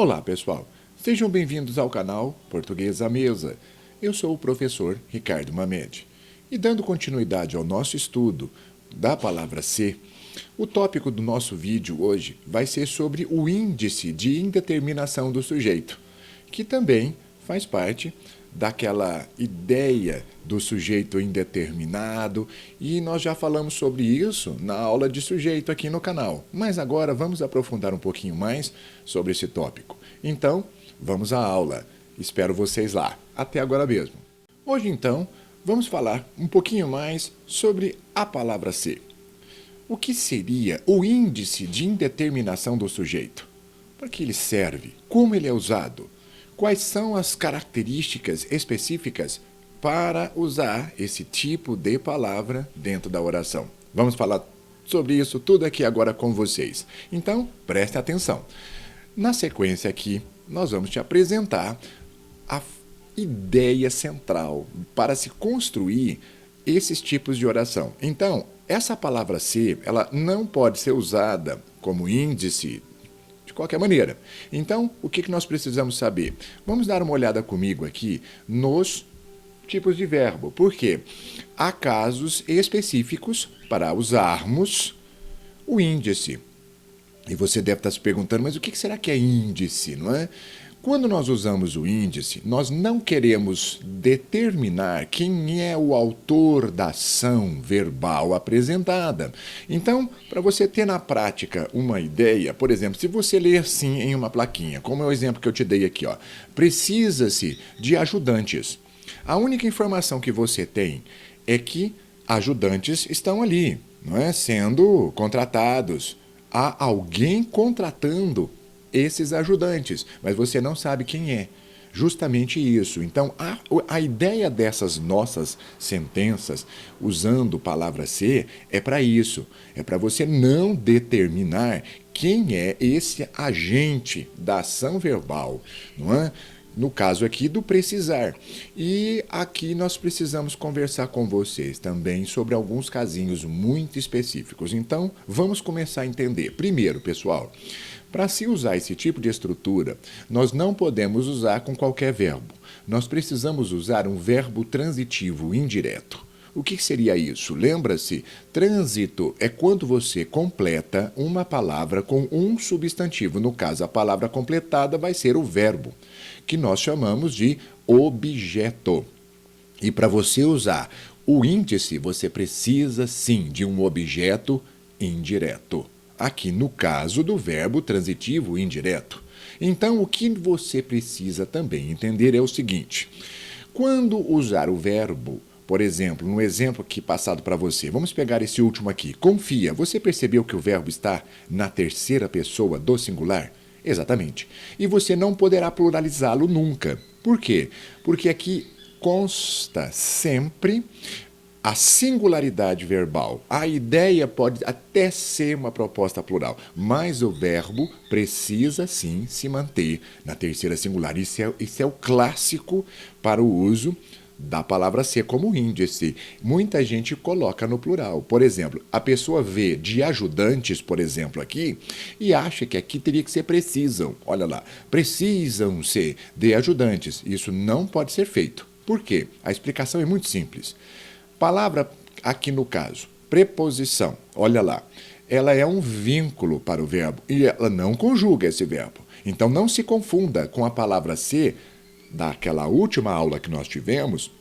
Olá, pessoal. Sejam bem-vindos ao canal Português à Mesa. Eu sou o professor Ricardo Mamed. E dando continuidade ao nosso estudo da palavra ser, o tópico do nosso vídeo hoje vai ser sobre o índice de indeterminação do sujeito, que também faz parte daquela ideia do sujeito indeterminado, e nós já falamos sobre isso na aula de sujeito aqui no canal. Mas agora vamos aprofundar um pouquinho mais sobre esse tópico. Então, vamos à aula. Espero vocês lá. Até agora mesmo. Hoje, então, vamos falar um pouquinho mais sobre a palavra ser. O que seria o índice de indeterminação do sujeito? Para que ele serve? Como ele é usado? Quais são as características específicas para usar esse tipo de palavra dentro da oração? Vamos falar sobre isso tudo aqui agora com vocês. Então, preste atenção. Na sequência aqui, nós vamos te apresentar a ideia central para se construir esses tipos de oração. Então, essa palavra ser, ela não pode ser usada como índice de qualquer maneira. Então, o que nós precisamos saber? Vamos dar uma olhada comigo aqui nos tipos de verbo. Por quê? Há casos específicos para usarmos o índice. E você deve estar se perguntando, mas o que será que é índice, não é? Quando nós usamos o índice, nós não queremos determinar quem é o autor da ação verbal apresentada. Então, para você ter na prática uma ideia, por exemplo, se você ler assim em uma plaquinha, como é o exemplo que eu te dei aqui, ó, precisa-se de ajudantes. A única informação que você tem é que ajudantes estão ali, não é? Sendo contratados. Há alguém contratando esses ajudantes, mas você não sabe quem é. Justamente isso. Então, a ideia dessas nossas sentenças, usando palavra ser, é para isso. É para você não determinar quem é esse agente da ação verbal, não é? No caso aqui do precisar. E aqui nós precisamos conversar com vocês também sobre alguns casinhos muito específicos. Então, vamos começar a entender. Primeiro, pessoal, para se usar esse tipo de estrutura, nós não podemos usar com qualquer verbo. Nós precisamos usar um verbo transitivo indireto. O que seria isso? Lembra-se, trânsito é quando você completa uma palavra com um substantivo. No caso, a palavra completada vai ser o verbo, que nós chamamos de objeto. E para você usar o índice, você precisa sim de um objeto indireto. Aqui no caso do verbo transitivo indireto. Então, o que você precisa também entender é o seguinte: quando usar o verbo, por exemplo, no exemplo aqui passado para você, vamos pegar esse último aqui, confia. Você percebeu que o verbo está na terceira pessoa do singular? Exatamente. E você não poderá pluralizá-lo nunca. Por quê? Porque aqui consta sempre a singularidade verbal. A ideia pode até ser uma proposta plural, mas o verbo precisa sim se manter na terceira singular. Isso é o clássico para o uso da palavra ser como índice. Muita gente coloca no plural. Por exemplo, a pessoa vê de ajudantes, por exemplo, aqui, e acha que aqui teria que ser precisam. Olha lá, precisam-se de ajudantes. Isso não pode ser feito. Por quê? A explicação é muito simples. Palavra aqui no caso, preposição, olha lá, ela é um vínculo para o verbo e ela não conjuga esse verbo. Então não se confunda com a palavra ser daquela última aula que nós tivemos,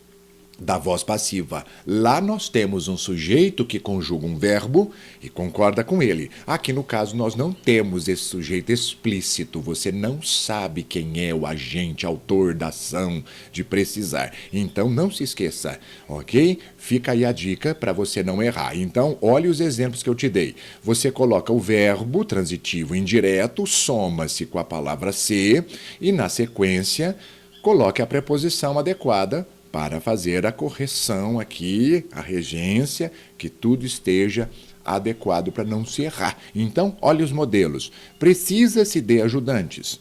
da voz passiva. Lá nós temos um sujeito que conjuga um verbo e concorda com ele. Aqui no caso nós não temos esse sujeito explícito. Você não sabe quem é o agente, autor da ação de precisar. Então não se esqueça, ok? Fica aí a dica para você não errar. Então olhe os exemplos que eu te dei. Você coloca o verbo transitivo indireto, soma-se com a palavra ser e na sequência coloque a preposição adequada para fazer a correção aqui, a regência, que tudo esteja adequado para não se errar. Então, olhe os modelos. Precisa-se de ajudantes.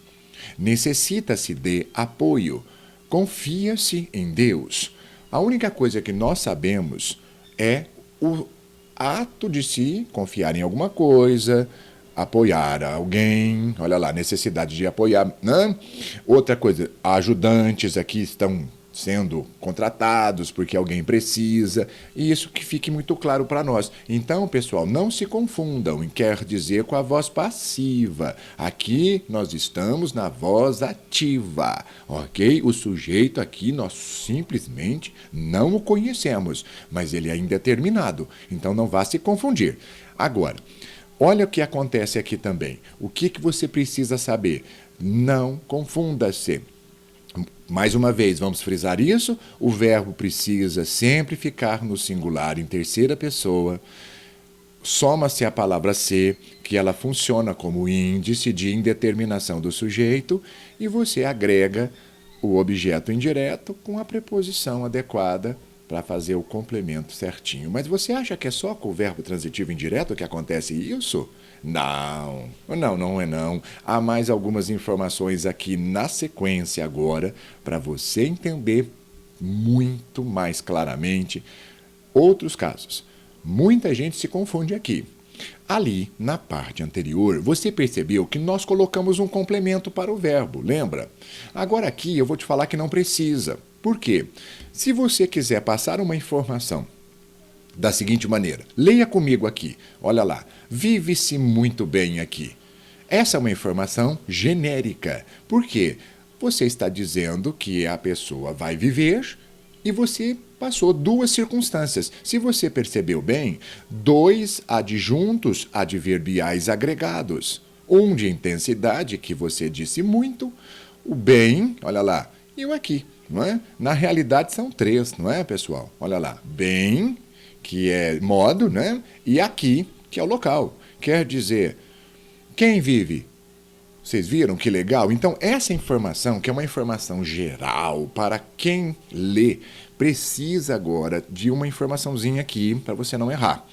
Necessita-se de apoio. Confia-se em Deus. A única coisa que nós sabemos é o ato de se confiar em alguma coisa, apoiar alguém, olha lá, necessidade de apoiar, né? Outra coisa, ajudantes aqui estão sendo contratados porque alguém precisa, e isso que fique muito claro para nós. Então, pessoal, não se confundam em quer dizer com a voz passiva. Aqui nós estamos na voz ativa, ok? O sujeito aqui nós simplesmente não o conhecemos, mas ele é indeterminado, então não vá se confundir. Agora, olha o que acontece aqui também. O que você precisa saber? Não confunda-se. Mais uma vez, vamos frisar isso, o verbo precisa sempre ficar no singular em terceira pessoa. Soma-se a palavra ser, que ela funciona como índice de indeterminação do sujeito, e você agrega o objeto indireto com a preposição adequada para fazer o complemento certinho. Mas você acha que é só com o verbo transitivo indireto que acontece isso? Não, não é não. Há mais algumas informações aqui na sequência agora para você entender muito mais claramente outros casos. Muita gente se confunde aqui. Ali, na parte anterior, você percebeu que nós colocamos um complemento para o verbo, lembra? Agora aqui eu vou te falar que não precisa. Por quê? Se você quiser passar uma informação da seguinte maneira, leia comigo aqui, olha lá, vive-se muito bem aqui. Essa é uma informação genérica. Por quê? Você está dizendo que a pessoa vai viver e você passou duas circunstâncias. Se você percebeu bem, dois adjuntos adverbiais agregados. Um de intensidade, que você disse muito, o bem, olha lá, e o aqui, não é? Na realidade são três, não é, pessoal? Olha lá, bem, que é modo, né? E aqui, que é o local. Quer dizer, quem vive? Vocês viram que legal? Então, essa informação, que é uma informação geral para quem lê, precisa agora de uma informaçãozinha aqui para você não errar.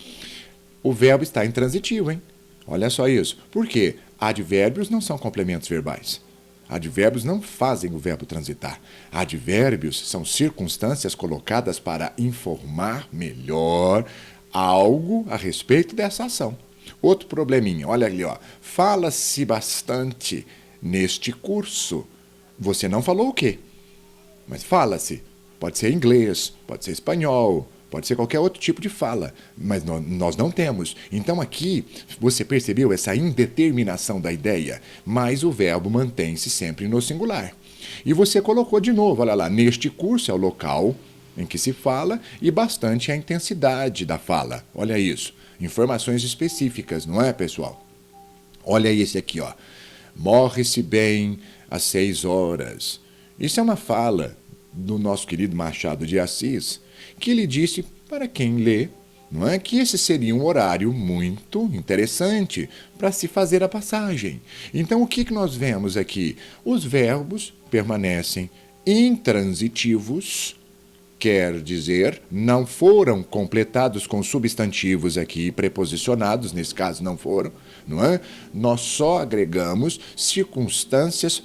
O verbo está intransitivo, hein? Olha só isso. Por quê? Advérbios não são complementos verbais. Advérbios não fazem o verbo transitar. Advérbios são circunstâncias colocadas para informar melhor algo a respeito dessa ação. Outro probleminha, olha ali, ó. Fala-se bastante neste curso. Você não falou o quê? Mas fala-se. Pode ser inglês, pode ser espanhol, pode ser qualquer outro tipo de fala, mas nós não temos. Então aqui você percebeu essa indeterminação da ideia, mas o verbo mantém-se sempre no singular. E você colocou de novo, olha lá, neste curso é o local em que se fala e bastante a intensidade da fala. Olha isso, informações específicas, não é, pessoal? Olha esse aqui, ó. Morre-se bem às 6 horas. Isso é uma fala do nosso querido Machado de Assis, que ele disse para quem lê, não é, que esse seria um horário muito interessante para se fazer a passagem. Então, o que nós vemos aqui? Os verbos permanecem intransitivos, quer dizer, não foram completados com substantivos aqui preposicionados, nesse caso não foram, não é? Nós só agregamos circunstâncias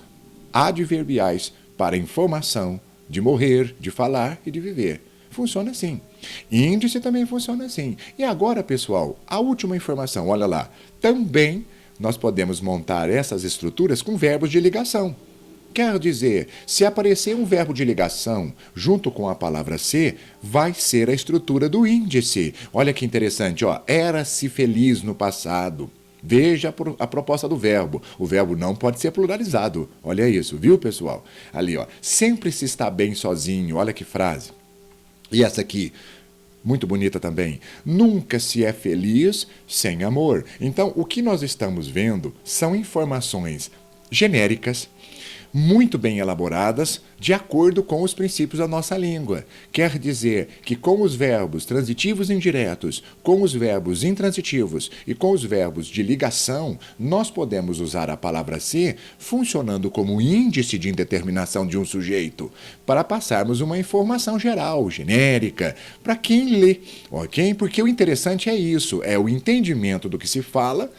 adverbiais para informação de morrer, de falar e de viver. Funciona assim. Índice também funciona assim. E agora, pessoal, a última informação, olha lá. Também nós podemos montar essas estruturas com verbos de ligação. Quer dizer, se aparecer um verbo de ligação junto com a palavra ser, vai ser a estrutura do índice. Olha que interessante, ó. Era-se feliz no passado. Veja a proposta do verbo. O verbo não pode ser pluralizado. Olha isso, viu, pessoal? Ali, ó. Sempre se está bem sozinho. Olha que frase. E essa aqui, muito bonita também. Nunca se é feliz sem amor. Então, o que nós estamos vendo são informações genéricas, muito bem elaboradas, de acordo com os princípios da nossa língua. Quer dizer que com os verbos transitivos e indiretos, com os verbos intransitivos e com os verbos de ligação, nós podemos usar a palavra ser funcionando como índice de indeterminação de um sujeito, para passarmos uma informação geral, genérica, para quem lê, ok? Porque o interessante é isso, é o entendimento do que se fala,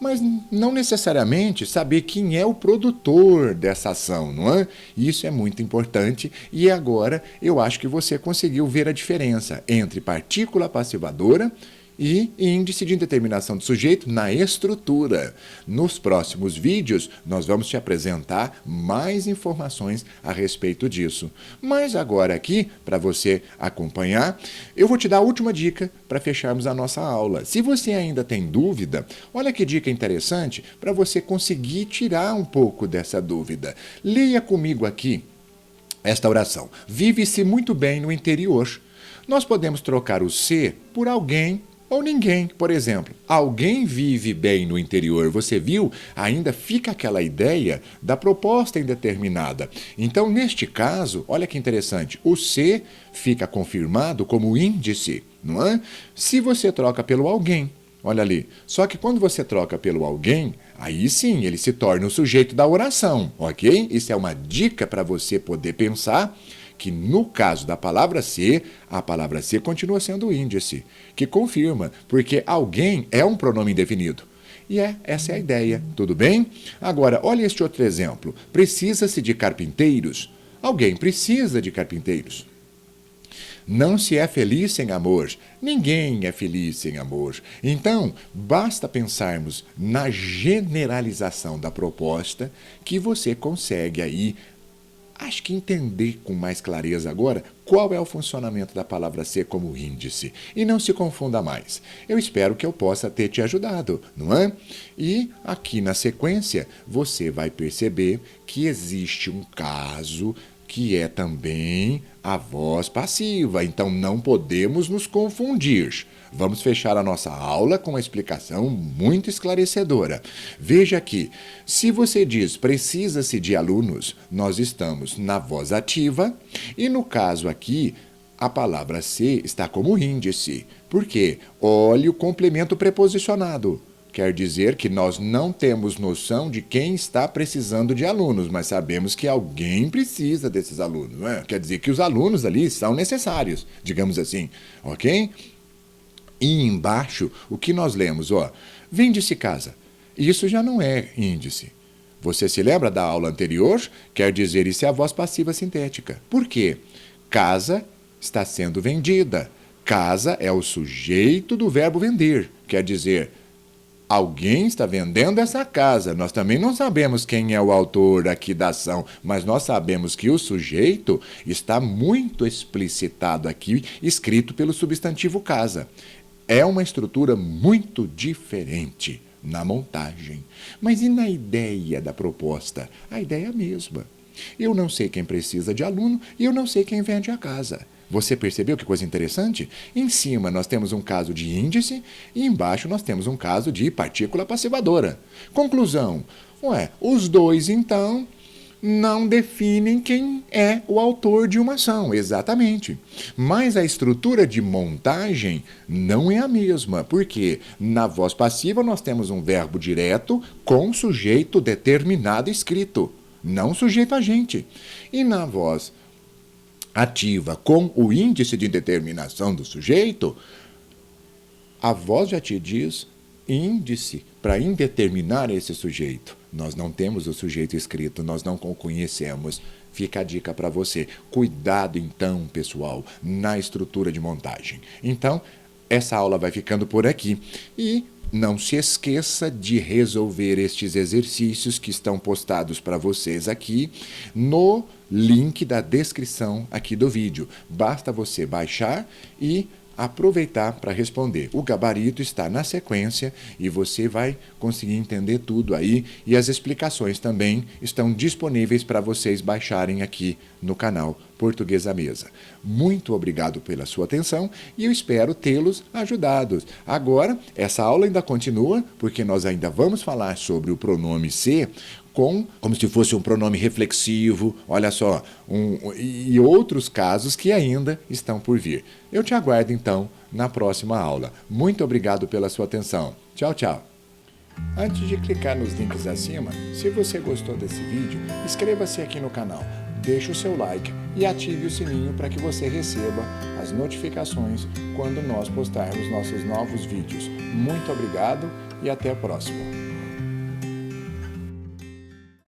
mas não necessariamente saber quem é o produtor dessa ação, não é? Isso é muito importante e agora eu acho que você conseguiu ver a diferença entre partícula passivadora e índice de indeterminação do sujeito na estrutura. Nos próximos vídeos, nós vamos te apresentar mais informações a respeito disso. Mas agora aqui, para você acompanhar, eu vou te dar a última dica para fecharmos a nossa aula. Se você ainda tem dúvida, olha que dica interessante para você conseguir tirar um pouco dessa dúvida. Leia comigo aqui esta oração. Vive-se muito bem no interior. Nós podemos trocar o se por alguém ou ninguém. Por exemplo, alguém vive bem no interior. Você viu? Ainda fica aquela ideia da proposta indeterminada. Então, neste caso, olha que interessante, o se fica confirmado como índice, não é? Se você troca pelo alguém, olha ali. Só que quando você troca pelo alguém, aí sim ele se torna o sujeito da oração, ok? Isso é uma dica para você poder pensar que no caso da palavra ser, a palavra ser continua sendo o índice, que confirma, porque alguém é um pronome indefinido. E essa é a ideia, tudo bem? Agora, olha este outro exemplo. Precisa-se de carpinteiros? Alguém precisa de carpinteiros. Não se é feliz sem amor. Ninguém é feliz sem amor. Então, basta pensarmos na generalização da proposta que você consegue aí, acho que entender com mais clareza agora qual é o funcionamento da palavra ser como índice. E não se confunda mais. Eu espero que eu possa ter te ajudado, não é? E aqui na sequência, você vai perceber que existe um caso que é também a voz passiva. Então, não podemos nos confundir. Vamos fechar a nossa aula com uma explicação muito esclarecedora. Veja aqui, se você diz precisa-se de alunos, nós estamos na voz ativa e no caso aqui, a palavra se está como índice. Por quê? Olhe o complemento preposicionado. Quer dizer que nós não temos noção de quem está precisando de alunos, mas sabemos que alguém precisa desses alunos, não é? Quer dizer que os alunos ali são necessários, digamos assim, ok? E embaixo, o que nós lemos, ó, vende-se casa. Isso já não é índice. Você se lembra da aula anterior? Quer dizer, isso é a voz passiva sintética. Por quê? Casa está sendo vendida. Casa é o sujeito do verbo vender. Quer dizer, alguém está vendendo essa casa. Nós também não sabemos quem é o autor aqui da ação, mas nós sabemos que o sujeito está muito explicitado aqui, escrito pelo substantivo casa. É uma estrutura muito diferente na montagem. Mas e na ideia da proposta? A ideia é a mesma. Eu não sei quem precisa de aluno e eu não sei quem vende a casa. Você percebeu que coisa interessante? Em cima nós temos um caso de índice e embaixo nós temos um caso de partícula passivadora. Conclusão. Os dois então não definem quem é o autor de uma ação, exatamente. Mas a estrutura de montagem não é a mesma, porque na voz passiva nós temos um verbo direto com sujeito determinado escrito, não sujeito agente. E na voz ativa com o índice de determinação do sujeito, a voz já te diz índice para indeterminar esse sujeito. Nós não temos o sujeito escrito, nós não o conhecemos. Fica a dica para você. Cuidado então, pessoal, na estrutura de montagem. Então, essa aula vai ficando por aqui. E não se esqueça de resolver estes exercícios que estão postados para vocês aqui no link da descrição aqui do vídeo. Basta você baixar e aproveitar para responder. O gabarito está na sequência e você vai conseguir entender tudo aí e as explicações também estão disponíveis para vocês baixarem aqui no canal Português à Mesa. Muito obrigado pela sua atenção e eu espero tê-los ajudados. Agora, essa aula ainda continua porque nós ainda vamos falar sobre o pronome se como se fosse um pronome reflexivo, olha só, e outros casos que ainda estão por vir. Eu te aguardo, então, na próxima aula. Muito obrigado pela sua atenção. Tchau, tchau. Antes de clicar nos links acima, se você gostou desse vídeo, inscreva-se aqui no canal, deixe o seu like e ative o sininho para que você receba as notificações quando nós postarmos nossos novos vídeos. Muito obrigado e até a próxima.